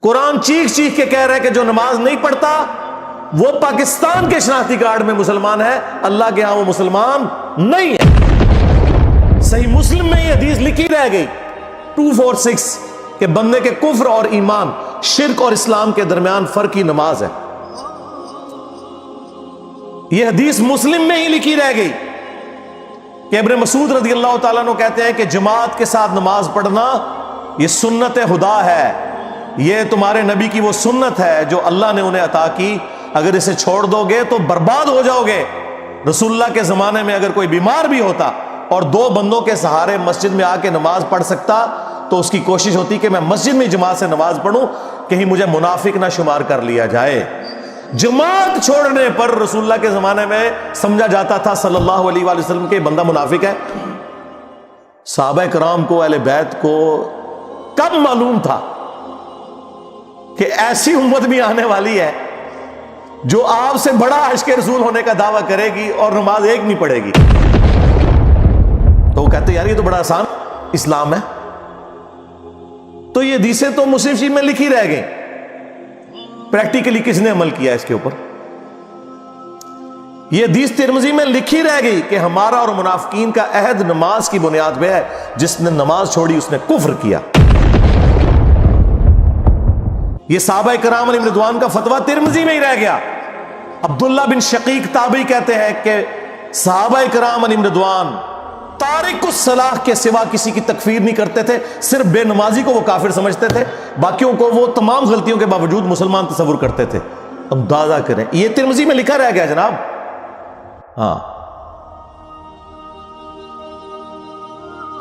قرآن چیخ چیخ کے کہہ رہا ہے کہ جو نماز نہیں پڑھتا وہ پاکستان کے شناختی کارڈ میں مسلمان ہے، اللہ کے ہاں وہ مسلمان نہیں ہے۔ صحیح مسلم میں یہ حدیث لکھی رہ گئی 246 کہ بندے کے کفر اور ایمان، شرک اور اسلام کے درمیان فرق ہی نماز ہے۔ یہ حدیث مسلم میں ہی لکھی رہ گئی کہ ابن مسعود رضی اللہ تعالیٰ عنہ کہتے ہیں کہ جماعت کے ساتھ نماز پڑھنا یہ سنت خدا ہے، یہ تمہارے نبی کی وہ سنت ہے جو اللہ نے انہیں عطا کی، اگر اسے چھوڑ دو گے تو برباد ہو جاؤ گے۔ رسول اللہ کے زمانے میں اگر کوئی بیمار بھی ہوتا اور 2 بندوں کے سہارے مسجد میں آ کے نماز پڑھ سکتا تو اس کی کوشش ہوتی کہ میں مسجد میں جماعت سے نماز پڑھوں، کہیں مجھے منافق نہ شمار کر لیا جائے۔ جماعت چھوڑنے پر رسول اللہ کے زمانے میں سمجھا جاتا تھا صلی اللہ علیہ وآلہ وسلم کہ بندہ منافق ہے۔ صحابہ کرام کو، اہل بیت کو کب معلوم تھا کہ ایسی امت بھی آنے والی ہے جو آپ سے بڑا عشق رسول ہونے کا دعویٰ کرے گی اور نماز ایک نہیں پڑھے گی؟ تو وہ کہتے یار یہ تو بڑا آسان اسلام ہے۔ تو یہ حدیثیں تو مسلم شریف میں لکھی رہ گئی، پریکٹیکلی کس نے عمل کیا اس کے اوپر؟ یہ حدیث ترمذی میں لکھی رہ گئی کہ ہمارا اور منافقین کا عہد نماز کی بنیاد پہ ہے، جس نے نماز چھوڑی اس نے کفر کیا۔ یہ صحابہ کرام علیہ رضوان کا فتویٰ ترمذی میں ہی رہ گیا۔ عبداللہ بن شقیق تابعی کہتے ہیں کہ صحابہ کرام علیہ رضوان تارک الصلاح کے سوا کسی کی تکفیر نہیں کرتے تھے، صرف بے نمازی کو وہ کافر سمجھتے تھے، باقیوں کو وہ تمام غلطیوں کے باوجود مسلمان تصور کرتے تھے۔ اندازہ کریں، یہ ترمذی میں لکھا رہ گیا جناب۔ ہاں،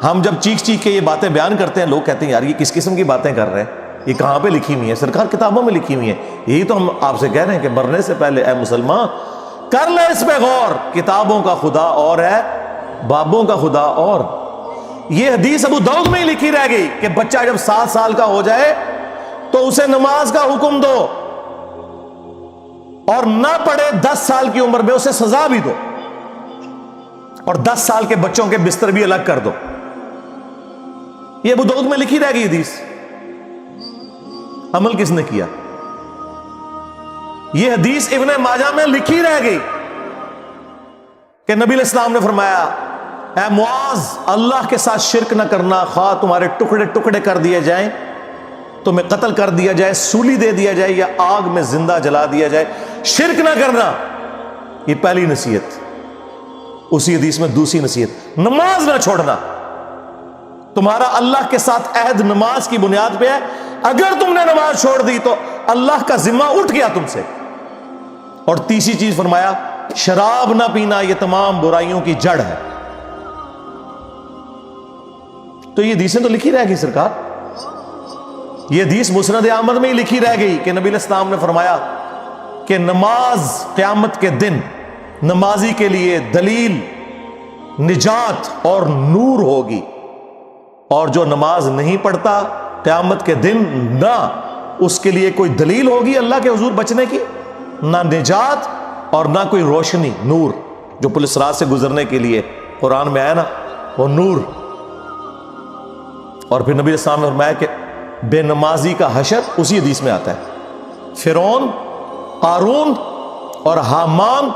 ہم جب چیخ چیخ کے یہ باتیں بیان کرتے ہیں لوگ کہتے ہیں یار یہ کس قسم کی باتیں کر رہے ہیں، یہ کہاں پہ لکھی ہوئی ہے؟ سرکار کتابوں میں لکھی ہوئی ہے۔ یہی تو ہم آپ سے کہہ رہے ہیں کہ مرنے سے پہلے اے مسلمان کر لے اس پہ غور، کتابوں کا خدا اور ہے، بابوں کا خدا اور۔ یہ حدیث ابو داؤد میں ہی لکھی رہ گئی کہ بچہ جب 7 سال کا ہو جائے تو اسے نماز کا حکم دو، اور نہ پڑھے 10 سال کی عمر میں اسے سزا بھی دو، اور 10 سال کے بچوں کے بستر بھی الگ کر دو۔ یہ ابو داؤد میں لکھی رہ گئی حدیث، عمل کس نے کیا؟ یہ حدیث ابن ماجہ میں لکھی رہ گئی کہ نبی علیہ السلام نے فرمایا اے معاذ اللہ کے ساتھ شرک نہ کرنا، خواہ تمہارے ٹکڑے ٹکڑے کر دیے جائیں، تمہیں قتل کر دیا جائے، سولی دے دیا جائے یا آگ میں زندہ جلا دیا جائے، شرک نہ کرنا۔ یہ پہلی نصیحت۔ اسی حدیث میں دوسری نصیحت، نماز نہ چھوڑنا۔ تمہارا اللہ کے ساتھ عہد نماز کی بنیاد پہ ہے، اگر تم نے نماز چھوڑ دی تو اللہ کا ذمہ اٹھ گیا تم سے۔ اور تیسری چیز فرمایا شراب نہ پینا، یہ تمام برائیوں کی جڑ ہے۔ تو یہ حدیثیں تو لکھی رہ گئی سرکار۔ یہ حدیث مسند احمد میں ہی لکھی رہ گئی کہ نبی علیہ السلام نے فرمایا کہ نماز قیامت کے دن نمازی کے لیے دلیل، نجات اور نور ہوگی، اور جو نماز نہیں پڑھتا قیامت کے دن نہ اس کے لیے کوئی دلیل ہوگی اللہ کے حضور بچنے کی، نہ نجات اور نہ کوئی روشنی، نور جو پولیس رات سے گزرنے کے لیے قرآن میں آیا نا وہ نور۔ اور پھر نبی علیہ السلام نے فرمایا کہ بے نمازی کا حشر اسی حدیث میں آتا ہے، فرعون، قارون اور حامان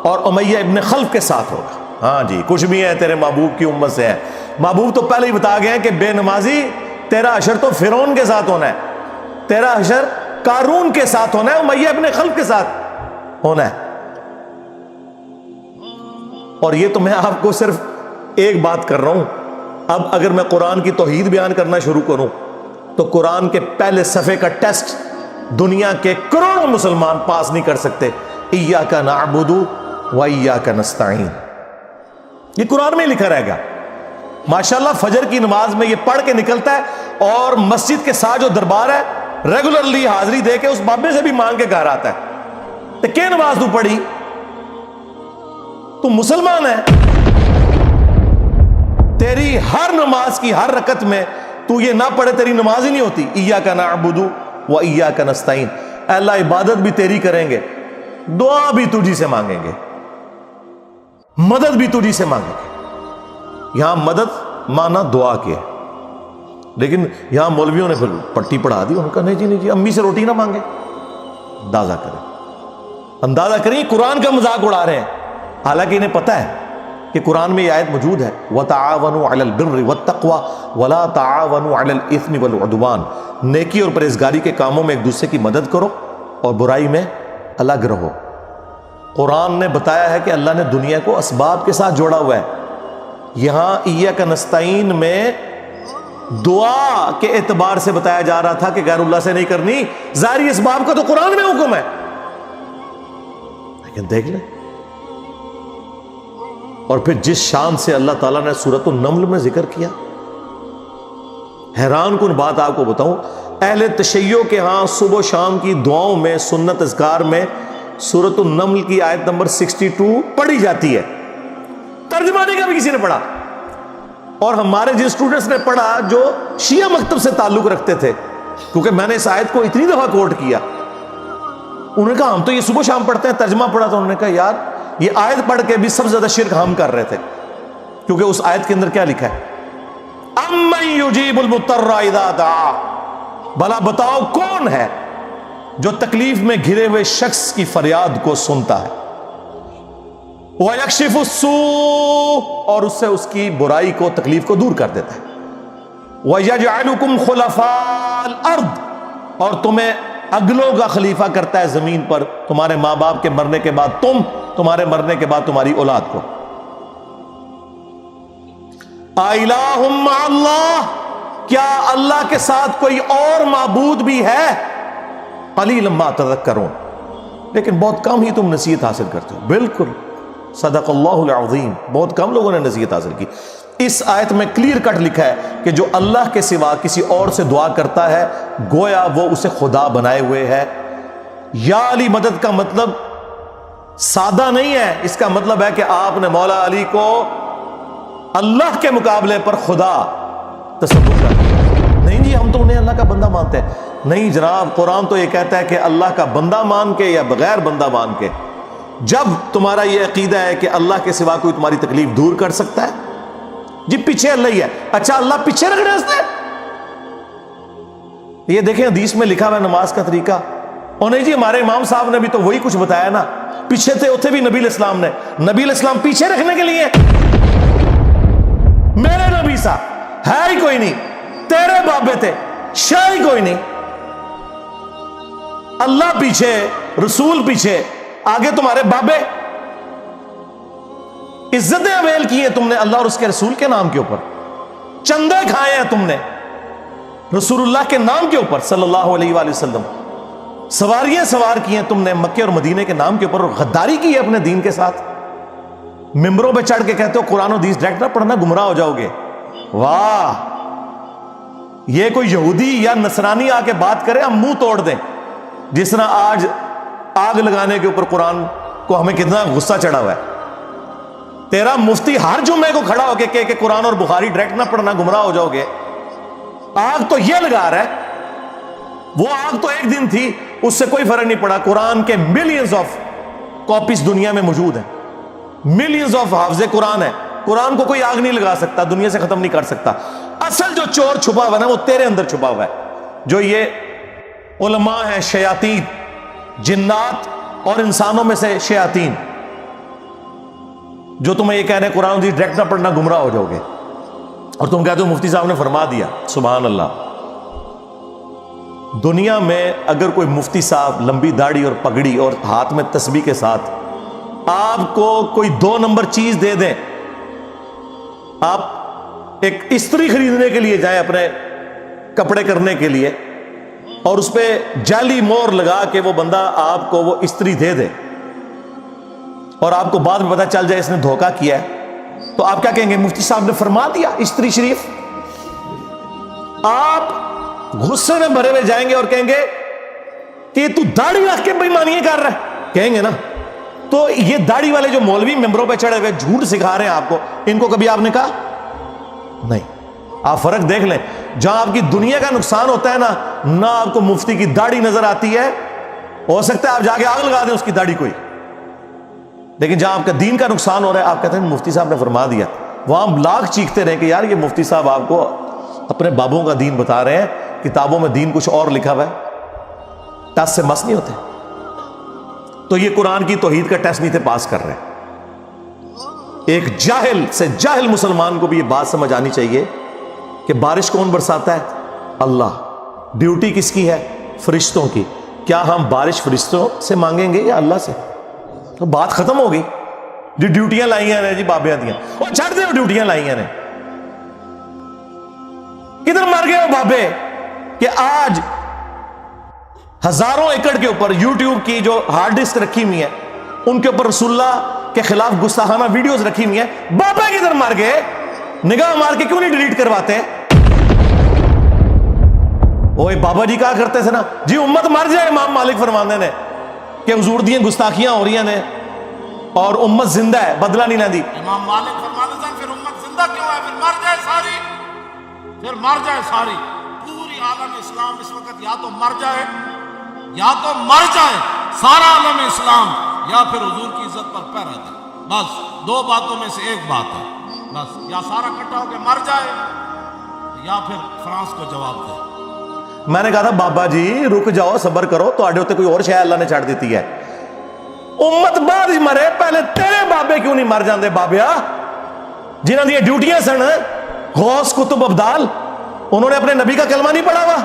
اور امیہ ابن خلف کے ساتھ ہوگا۔ ہاں جی، کچھ بھی ہے تیرے محبوب کی امت سے ہے۔ محبوب تو پہلے ہی بتا گئے ہیں کہ بے نمازی تیرا حشر تو فرعون کے ساتھ ہونا ہے، تیرا حشر قارون کے ساتھ ہونا ہے، امیہ ابن خلف کے ساتھ ہونا ہے۔ اور یہ تو میں آپ کو صرف ایک بات کر رہا ہوں، اب اگر میں قرآن کی توحید بیان کرنا شروع کروں تو قرآن کے پہلے صفحے کا ٹیسٹ دنیا کے کروڑوں مسلمان پاس نہیں کر سکتے۔ ایاک نعبد و ایاک نستعین، یہ قرآن میں لکھا رہے گا۔ ماشاءاللہ فجر کی نماز میں یہ پڑھ کے نکلتا ہے، اور مسجد کے ساتھ جو دربار ہے ریگولرلی حاضری دے کے اس بابے سے بھی مانگ کے گھر آتا ہے۔ تو کیا نماز تو پڑھی؟ تو مسلمان ہے، تیری ہر نماز کی ہر رکعت میں تو یہ نہ پڑھے تیری نماز ہی نہیں ہوتی۔ ایاک نعبد و ایاک نستعین، اے اللہ عبادت بھی تیری کریں گے، دعا بھی تجھی سے مانگیں گے، مدد بھی تجھی سے مانگیں گے۔ یہاں مدد مانا دعا کے، لیکن یہاں مولویوں نے پھر پٹی پڑھا دی، ان کا نہیں جی امی سے روٹی نہ مانگے. اندازہ کریں قرآن کا مذاق اڑا رہے ہیں، حالانکہ انہیں پتہ ہے کہ قرآن میں یہ آیت موجود ہے وَتَعَاوَنُوا عَلَى الْبِرِّ وَالتَّقْوَى وَلَا تَعَاوَنُوا عَلَى الْإِثْمِ وَالْعُدْوَانِ. نیکی اور پرہیزگاری کے کاموں میں ایک دوسرے کی مدد کرو اور برائی میں الگ رہو. قرآن نے بتایا ہے کہ اللہ نے دنیا کو اسباب کے ساتھ جوڑا ہوا ہے. یہاں ایاک نستعین میں دعا کے اعتبار سے بتایا جا رہا تھا کہ غیر اللہ سے نہیں کرنی، ظاہری اسباب کا تو قرآن میں حکم ہے، لیکن دیکھ لیں. اور پھر جس شان سے اللہ تعالیٰ نے سورۃ النمل میں ذکر کیا، حیران کن بات آپ کو بتاؤں، اہل تشیع کے ہاں صبح و شام کی دعاؤں میں، سنت اذکار میں سورۃ النمل کی آیت نمبر 62 پڑھی جاتی ہے. ترجمہ نہیں کبھی کسی نے پڑھا. اور ہمارے جن اسٹوڈنٹس نے پڑھا جو شیعہ مکتب سے تعلق رکھتے تھے، کیونکہ میں نے اس آیت کو اتنی دفعہ کوٹ کیا، انہوں نے کہا ہم تو یہ صبح شام پڑھتے ہیں، ترجمہ پڑھا تو انہوں نے کہا یار یہ آیت پڑھ کے بھی سب سے زیادہ شرک ہم کر رہے تھے، کیونکہ اس آیت کے اندر کیا لکھا ہے اَمَّن يُجِيبُ الْمُضْطَرَّ إِذَا دَعَا. بھلا بتاؤ کون ہے جو تکلیف میں گھرے ہوئے شخص کی فریاد کو سنتا ہے، وَيَكْشِفُ السُّوءَ اور اس سے اس کی برائی کو، تکلیف کو دور کر دیتا ہے، وَيَجْعَلُكُمْ خُلَفَاءَ الْأَرْضِ اور تمہیں اگلوں کا خلیفہ کرتا ہے زمین پر، تمہارے ماں باپ کے مرنے کے بعد تم، تمہارے مرنے کے بعد تمہاری اولاد کو. اَإِلَٰهٌ مَّعَ اللَّهِ کیا اللہ کے ساتھ کوئی اور معبود بھی ہے؟ قَلِيلًا مَّا تَذَكَّرُونَ لیکن بہت کم ہی تم نصیحت حاصل کرتے ہو. بالکل صدق اللہ العظیم، بہت کم لوگوں نے نصیحت حاصل کی. اس آیت میں کلیئر کٹ لکھا ہے کہ جو اللہ کے سوا کسی اور سے دعا کرتا ہے گویا وہ اسے خدا بنائے ہوئے ہے. یا علی مدد کا مطلب سادہ نہیں ہے، اس کا مطلب ہے کہ آپ نے مولا علی کو اللہ کے مقابلے پر خدا تصور کر دیا. نہیں جی ہم تو انہیں اللہ کا بندہ مانتے ہیں. نہیں جناب، قرآن تو یہ کہتا ہے کہ اللہ کا بندہ مان کے یا بغیر بندہ مان کے. جب تمہارا یہ عقیدہ ہے کہ اللہ کے سوا کوئی تمہاری تکلیف دور کر سکتا ہے، جی پیچھے اللہ ہی ہے. اچھا اللہ پیچھے رکھنے ہنستے، یہ دیکھیں حدیث میں لکھا ہوا ہے نماز کا طریقہ. اور نہیں جی ہمارے امام صاحب نے بھی تو وہی کچھ بتایا نا، پیچھے تھے اتنے بھی نبی علیہ السلام نے. نبی علیہ السلام پیچھے رکھنے کے لیے، میرے نبی صاحب ہے ہی کوئی نہیں، تیرے بابے تھے شاہ ہی کوئی نہیں. اللہ پیچھے، رسول پیچھے، آگے تمہارے بابے. عزتیں اویل کی ہیں تم نے اللہ اور اس کے رسول کے نام کے اوپر، چندے کھائے ہیں تم نے رسول اللہ کے نام کے اوپر صلی اللہ علیہ وآلہ وسلم. سواریاں سوار کی ہیں تم نے مکے اور مدینے کے نام کے اوپر، اور غداری کی ہے اپنے دین کے ساتھ. ممبروں پہ چڑھ کے کہتے ہو قرآن و حدیث ڈائریکٹ نہ پڑھنا، گمراہ ہو جاؤ گے. واہ، یہ کوئی یہودی یا نصرانی آ کے بات کرے ہم منہ توڑ دیں. جس طرح آج آگ لگانے کے اوپر قرآن کو ہمیں کتنا غصہ چڑھا ہوا ہے. تیرا مفتی ہر جمعے کو کھڑا ہو کے کہ قرآن اور بخاری ڈائریکٹ نہ پڑھنا، گمراہ ہو جاؤ گے. آگ تو یہ لگا رہا ہے، وہ آگ تو ایک دن تھی، اس سے کوئی فرق نہیں پڑا. قرآن کے ملینز آف کاپیز دنیا میں موجود ہیں، ملینز آف حافظ قرآن ہے. قرآن کو کوئی آگ نہیں لگا سکتا، دنیا سے ختم نہیں کر سکتا. اصل جو چور چھپا ہوا ہے نا وہ تیرے اندر چھپا ہوا ہے. جو یہ علماء ہیں، شیاطین، جنات اور انسانوں میں سے شیاطین، جو تمہیں یہ کہہ رہے ہیں قرآن حدیث ڈائریکٹ نہ پڑھنا، گمراہ ہو جاؤ گے. اور تم کہتے ہو مفتی صاحب نے فرما دیا. سبحان اللہ. دنیا میں اگر کوئی مفتی صاحب لمبی داڑھی اور پگڑی اور ہاتھ میں تسبیح کے ساتھ آپ کو کوئی 2 نمبر چیز دے دیں، آپ ایک استری خریدنے کے لیے جائیں اپنے کپڑے کرنے کے لیے، اور اس پہ جعلی مور لگا کے وہ بندہ آپ کو وہ استری دے دے، اور آپ کو بعد میں پتہ چل جائے اس نے دھوکہ کیا ہے، تو آپ کیا کہیں گے؟ مفتی صاحب نے فرما دیا استری شریف. آپ غصے میں بھرے ہوئے جائیں گے اور کہیں گے کہ تو داڑھی رکھ کے بےایمانیاں کر رہا ہے، کہیں گے نا. تو یہ داڑھی والے جو مولوی ممبروں پہ چڑھے ہوئے جھوٹ سکھا رہے ہیں آپ کو، ان کو کبھی آپ نے کہا نہیں. آپ فرق دیکھ لیں، جہاں آپ کی دنیا کا نقصان ہوتا ہے نا، نہ آپ کو مفتی کی داڑھی نظر آتی ہے. ہو سکتا ہے آپ جا کے آگ لگا دیں اس کی داڑھی کوئی، لیکن جہاں آپ کا دین کا نقصان ہو رہا ہے آپ کہتے ہیں مفتی صاحب نے فرما دیا. وہاں لاکھ چیختے رہے کہ یار یہ مفتی صاحب آپ کو اپنے بابوں کا دین بتا رہے ہیں، کتابوں میں دین کچھ اور لکھا ہوا ہے، ٹس سے مس نہیں ہوتے. تو یہ قرآن کی توحید کا ٹیسٹ نہیں تھے پاس کر رہے. ایک جاہل سے جاہل مسلمان کو بھی یہ بات سمجھ آنی چاہیے کہ بارش کون برساتا ہے؟ اللہ. ڈیوٹی کس کی ہے؟ فرشتوں کی. کیا ہم بارش فرشتوں سے مانگیں گے یا اللہ سے؟ تو بات ختم ہو گئی. جو ڈیوٹیاں لائیاں نے جی بابیاں دیاں، وہ چھڑ دے، ڈیوٹیاں لائیاں نے. کدھر مر گئے وہ بابے کہ آج ہزاروں ایکڑ کے اوپر یوٹیوب کی جو ہارڈ ڈسک رکھی ہوئی ہے ان کے اوپر رسول اللہ کے خلاف گستاخانہ ویڈیوز رکھی ہوئی ہیں. بابا کدھر مر گئے؟ نگاہ مار کے کیوں نہیں ڈیلیٹ کرواتے؟ اوے بابا جی کہا کرتے تھے نا جی امت مر جائے، امام مالک فرماندے نے کہ حضور دیاں گستاخیاں ہو رہی ہیں اور امت زندہ ہے، بدلہ نہیں لیندی. امام مالک فرماتے ہیں پھر امت زندہ کیوں ہے؟ پھر مر جائے ساری، پھر مر جائے ساری. پوری عالم اسلام اس وقت یا تو مر جائے، یا تو مر جائے سارا عالم اسلام، یا پھر حضور کی عزت پر پہ رہ جائے. بس دو باتوں میں سے ایک بات ہے. بس یا سارا اکٹھا ہو کے مر جائے یا پھر فرانس کو جواب دے. میں نے کہا تھا بابا جی رک جاؤ، صبر کرو، تو آڈے ہوتے کوئی اور شے اللہ نے چھاڑ دیتی ہے. امت بعد ہی مرے، پہلے تیرے بابے کیوں نہیں مر جاندے بابیا جنہاں دی ڈیوٹیاں سن؟ غوث کتب ابدال، انہوں نے اپنے نبی کا کلمہ نہیں پڑھا ہوا؟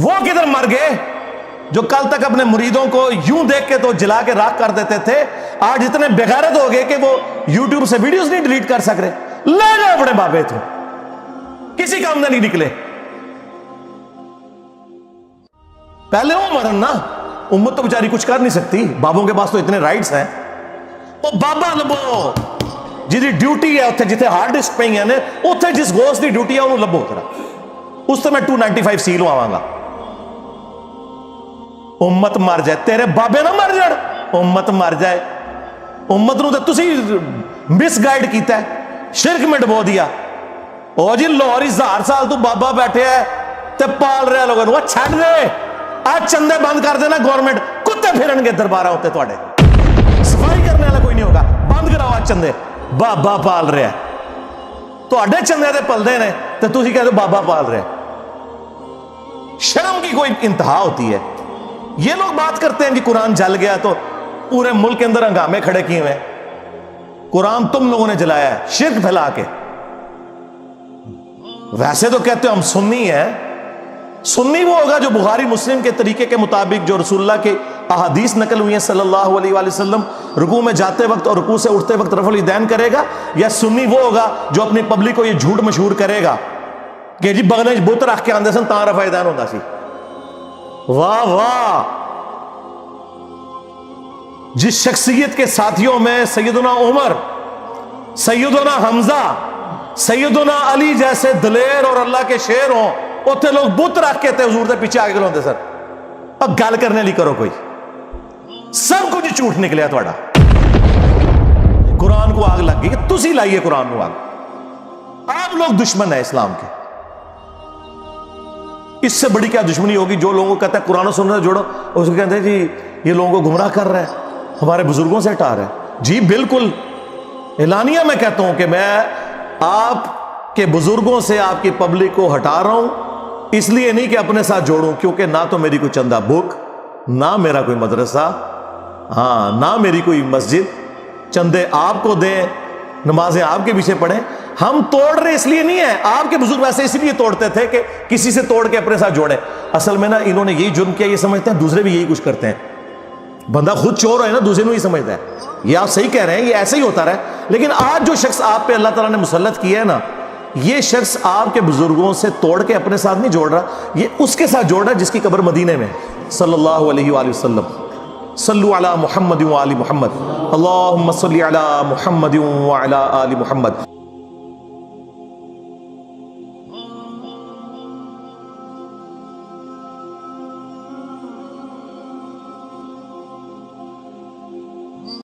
وہ کدھر مر گئے جو کل تک اپنے مریدوں کو یوں دیکھ کے تو جلا کے راکھ کر دیتے تھے، آج اتنے بغیرت ہو گئے کہ وہ یوٹیوب سے ویڈیوز نہیں ڈیلیٹ کر سک رہے. لے جاؤ اپنے بابے تو، کسی کام میں نہیں نکلے. پہلے وہ مرن نا، امت تو بیچاری کچھ کر نہیں سکتی، بابوں کے پاس تو اتنے رائٹس ہیں. وہ بابا لبو جی ڈیوٹی ہے اتنے جتنے ہارڈ ڈسک پہ ہیں اتنے جس غوث دی ڈیوٹی ہے انہوں لبو اتنا، اس سے میں 295 سیل آواں گا. امت مر جائے، تیرے بابے نہ مر جائے، امت مر جائے. امت نو تو تسی مس گائیڈ کیتا ہے، شرک میں ڈبو دیا. او جی لاہور 1000 سال تو بابا بیٹھے ہے تے پال رہے لوگوں نو. چھڑ دے، آج چندے بند کر دینا گورنمنٹ، کتے پھرن گے دربارہ ہوتے تواڈے، صفائی کرنے والا کوئی نہیں ہوگا. بند کراؤ آج چندے، بابا پال رہے ہیں. تواڈے چندے تے پلدے نے تے تسی کہتے بابا پال رہے. شرم کی کوئی انتہا ہوتی ہے. یہ لوگ بات کرتے ہیں کہ قرآن جل گیا تو پورے ملک کے اندر ہنگامے کھڑے کیے ہوئے. قرآن تم لوگوں نے جلایا ہے شرک پھیلا کے. ویسے تو کہتے ہو ہم سنی ہیں. سنی وہ ہوگا جو بخاری مسلم کے طریقے کے مطابق جو رسول اللہ کے احادیث نقل ہوئی ہیں صلی اللہ علیہ وآلہ وسلم، رکوع میں جاتے وقت اور رکوع سے اٹھتے وقت رفع الیدین کرے گا. یا سنی وہ ہوگا جو اپنی پبلک کو یہ جھوٹ مشہور کرے گا کہ جی بغلے بت رکھ کے آندے سن تاں رفع الیدین ہوندا سی. واہ واہ. جس شخصیت کے ساتھیوں میں سیدنا عمر، سیدنا حمزہ، سیدنا علی جیسے دلیر اور اللہ کے شیر ہوں، اتنے لوگ بت رکھ کے تے حضور دے پیچھے آگے کھلوندے سر. اب گل کرنے لی کرو کوئی، سب کچھ جھوٹ نکلیا تھوڑا. قرآن کو آگ لگ گئی کہ تسی لائیے قرآن کو آگ. آپ لوگ دشمن ہیں اسلام کے. اس سے بڑی کیا دشمنی ہوگی جو لوگوں کو کہتا ہے قرآن و سنت سے جوڑو، اس کو کہتے ہیں جی یہ لوگوں کو گمراہ کر رہا ہے، ہمارے بزرگوں سے ہٹا رہا ہے. جی بالکل اعلانیہ میں کہتا ہوں کہ میں آپ کے بزرگوں سے آپ کی پبلک کو ہٹا رہا ہوں، اس لیے نہیں کہ اپنے ساتھ جوڑوں، کیونکہ نہ تو میری کوئی چندہ بک، نہ میرا کوئی مدرسہ، ہاں نہ میری کوئی مسجد. چندے آپ کو دیں، نمازیں آپ کے پیچھے پڑھیں. ہم توڑ رہے اس لیے نہیں ہے، آپ کے بزرگ ویسے اس لیے توڑتے تھے کہ کسی سے توڑ کے اپنے ساتھ جوڑے. اصل میں نا انہوں نے یہی جرم کیا، یہ سمجھتے ہیں دوسرے بھی یہی کچھ کرتے ہیں. بندہ خود چور ہے نا، دوسرے کو ہی سمجھتا ہے. یہ آپ صحیح کہہ رہے ہیں، یہ ایسے ہی ہوتا رہا ہے. لیکن آج جو شخص آپ پہ اللہ تعالیٰ نے مسلط کیا ہے نا، یہ شخص آپ کے بزرگوں سے توڑ کے اپنے ساتھ نہیں جوڑ رہا، یہ اس کے ساتھ جوڑ رہا ہے جس کی قبر مدینے میں صلی اللہ علیہ وآلہ وسلم. صلو علی محمد و آل محمد، اللہم صلی علی محمد و علی آل محمد.